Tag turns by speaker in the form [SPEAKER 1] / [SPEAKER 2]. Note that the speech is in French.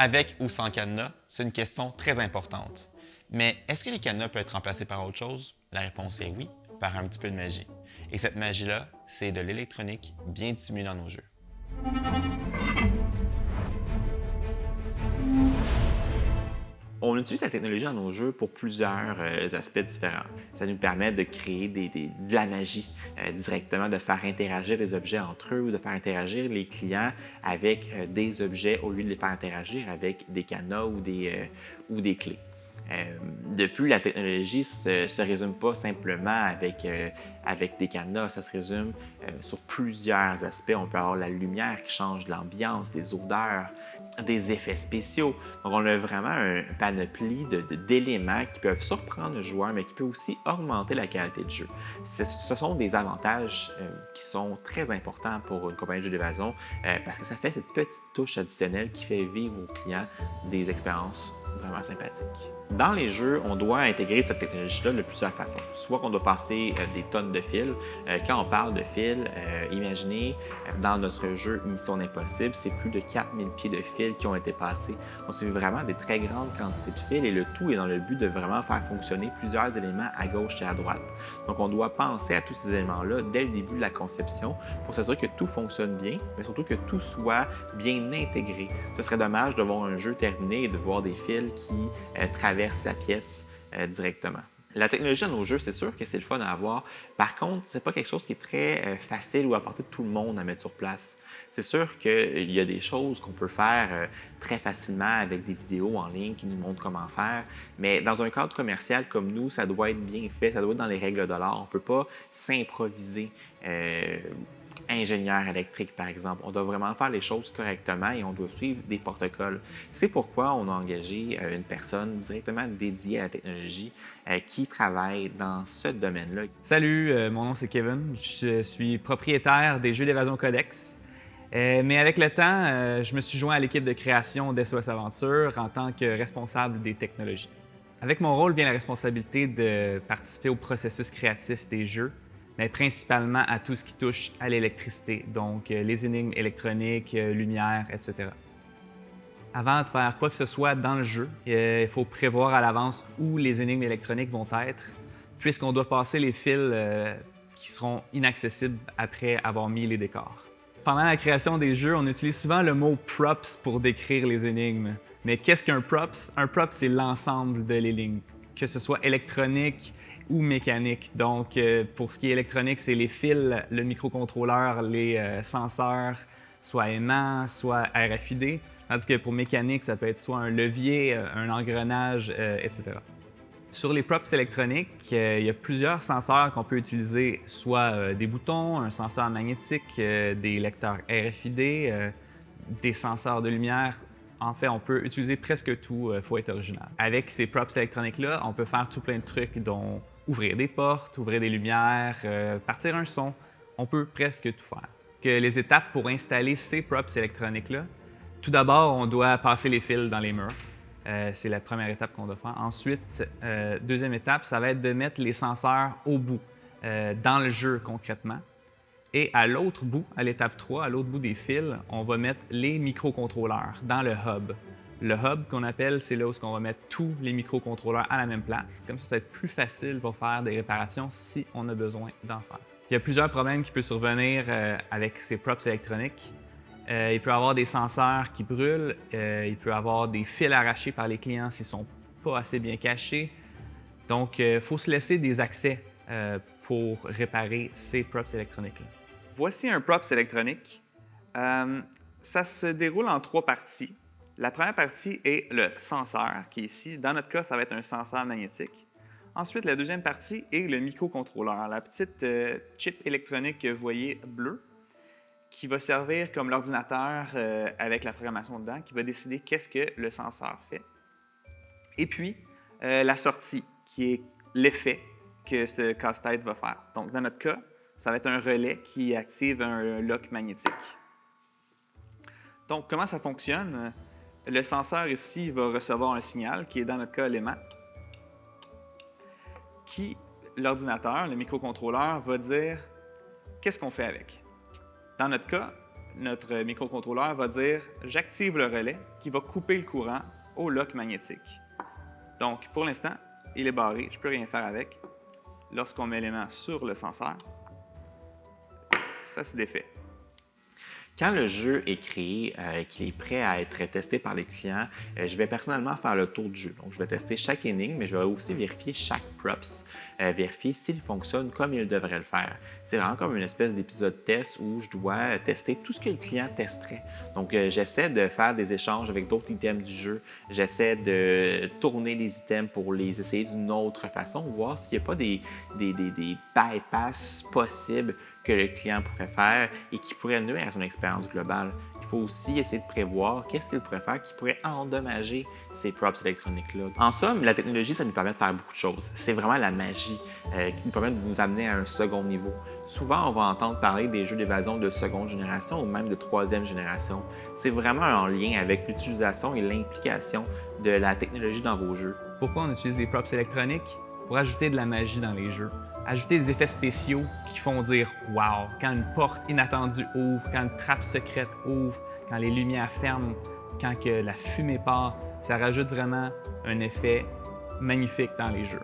[SPEAKER 1] Avec ou sans cadenas, c'est une question très importante. Mais est-ce que les cadenas peuvent être remplacés par autre chose? La réponse est oui, par un petit peu de magie. Et cette magie-là, c'est de l'électronique bien dissimulée dans nos jeux. On utilise la technologie dans nos jeux pour plusieurs aspects différents. Ça nous permet de créer de la magie directement, de faire interagir les objets entre eux ou de faire interagir les clients avec des objets au lieu de les faire interagir avec des cadenas ou des clés. De plus, la technologie ne se résume pas simplement avec des cadenas, ça se résume sur plusieurs aspects. On peut avoir la lumière qui change l'ambiance, des odeurs, des effets spéciaux. Donc, on a vraiment un panoplie d'éléments qui peuvent surprendre le joueur, mais qui peut aussi augmenter la qualité de jeu. Ce sont des avantages qui sont très importants pour une compagnie de jeux d'évasion parce que ça fait cette petite touche additionnelle qui fait vivre aux clients des expériences vraiment sympathiques. Dans les jeux, on doit intégrer cette technologie-là de plusieurs façons. Soit qu'on doit passer des tonnes de fils. Quand on parle de fils, imaginez dans notre jeu Mission Impossible, c'est plus de 4000 pieds de fils qui ont été passés. Donc, c'est vraiment des très grandes quantités de fils et le tout est dans le but de vraiment faire fonctionner plusieurs éléments à gauche et à droite. Donc, on doit penser à tous ces éléments-là dès le début de la conception pour s'assurer que tout fonctionne bien, mais surtout que tout soit bien intégré. Ce serait dommage de voir un jeu terminé et de voir des fils qui traversent la pièce directement. La technologie dans nos jeux, c'est sûr que c'est le fun à avoir. Par contre, c'est pas quelque chose qui est très facile ou à portée de tout le monde à mettre sur place. C'est sûr qu'il y a des choses qu'on peut faire très facilement avec des vidéos en ligne qui nous montrent comment faire, mais dans un cadre commercial comme nous, ça doit être bien fait, ça doit être dans les règles de l'art. On ne peut pas s'improviser ingénieur électrique, par exemple. On doit vraiment faire les choses correctement et on doit suivre des protocoles. C'est pourquoi on a engagé une personne directement dédiée à la technologie qui travaille dans ce domaine-là.
[SPEAKER 2] Salut, mon nom c'est Kevin. Je suis propriétaire des Jeux d'évasion Codex. Mais avec le temps, je me suis joint à l'équipe de création d'SOS Aventure en tant que responsable des technologies. Avec mon rôle vient la responsabilité de participer au processus créatif des jeux, mais principalement à tout ce qui touche à l'électricité, donc les énigmes électroniques, lumière, etc. Avant de faire quoi que ce soit dans le jeu, il faut prévoir à l'avance où les énigmes électroniques vont être, puisqu'on doit passer les fils qui seront inaccessibles après avoir mis les décors. Pendant la création des jeux, on utilise souvent le mot « props » pour décrire les énigmes. Mais qu'est-ce qu'un props? Un prop, c'est l'ensemble de l'énigme, que ce soit électronique ou mécanique. Donc, pour ce qui est électronique, c'est les fils, le microcontrôleur, les senseurs, soit aimants, soit RFID. Tandis que pour mécanique, ça peut être soit un levier, un engrenage, etc. Sur les props électroniques, il y a plusieurs senseurs qu'on peut utiliser, soit des boutons, un senseur magnétique, des lecteurs RFID, des senseurs de lumière. En fait, on peut utiliser presque tout, il faut être original. Avec ces props électroniques-là, on peut faire tout plein de trucs, dont ouvrir des portes, ouvrir des lumières, partir un son. On peut presque tout faire. Les étapes pour installer ces props électroniques-là, tout d'abord, on doit passer les fils dans les murs. C'est la première étape qu'on doit faire. Ensuite, deuxième étape, ça va être de mettre les senseurs au bout, dans le jeu concrètement. Et à l'autre bout, à l'étape 3, à l'autre bout des fils, on va mettre les microcontrôleurs dans le hub. Le hub qu'on appelle, c'est là où on va mettre tous les microcontrôleurs à la même place. Comme ça va être plus facile pour faire des réparations si on a besoin d'en faire. Il y a plusieurs problèmes qui peuvent survenir avec ces props électroniques. Il peut y avoir des senseurs qui brûlent, il peut y avoir des fils arrachés par les clients s'ils ne sont pas assez bien cachés. Donc, il faut se laisser des accès pour réparer ces props électroniques-là. Voici un props électronique. Ça se déroule en 3 parties. La première partie est le senseur, qui est ici. Dans notre cas, ça va être un senseur magnétique. Ensuite, la deuxième partie est le microcontrôleur, la petite chip électronique que vous voyez bleue, qui va servir comme l'ordinateur avec la programmation dedans, qui va décider qu'est-ce que le senseur fait. Et puis, la sortie, qui est l'effet que ce casse-tête va faire. Donc, dans notre cas, ça va être un relais qui active un lock magnétique. Donc, comment ça fonctionne? Le senseur ici va recevoir un signal, qui est dans notre cas l'aimant, qui, l'ordinateur, le microcontrôleur, va dire qu'est-ce qu'on fait avec. Dans notre cas, notre microcontrôleur va dire « J'active le relais » qui va couper le courant au lock magnétique. Donc, pour l'instant, il est barré, je ne peux rien faire avec. Lorsqu'on met l'aimant sur le senseur, ça se défait.
[SPEAKER 1] Quand le jeu est créé et qu'il est prêt à être testé par les clients, je vais personnellement faire le tour du jeu. Donc, je vais tester chaque énigme, mais je vais aussi vérifier chaque props, vérifier s'il fonctionne comme il devrait le faire. C'est vraiment comme une espèce d'épisode test où je dois tester tout ce que le client testerait. Donc, j'essaie de faire des échanges avec d'autres items du jeu. J'essaie de tourner les items pour les essayer d'une autre façon, voir s'il n'y a pas des bypass possibles que le client pourrait faire et qui pourrait nuire à son expérience globale. Il faut aussi essayer de prévoir qu'est-ce qu'il pourrait faire qui pourrait endommager ces props électroniques-là. En somme, la technologie, ça nous permet de faire beaucoup de choses. C'est vraiment la magie qui nous permet de nous amener à un second niveau. Souvent, on va entendre parler des jeux d'évasion de seconde génération ou même de troisième génération. C'est vraiment en lien avec l'utilisation et l'implication de la technologie dans vos jeux.
[SPEAKER 2] Pourquoi on utilise des props électroniques? Pour ajouter de la magie dans les jeux. Ajouter des effets spéciaux qui font dire « wow » quand une porte inattendue ouvre, quand une trappe secrète ouvre, quand les lumières ferment, quand que la fumée part. Ça rajoute vraiment un effet magnifique dans les jeux.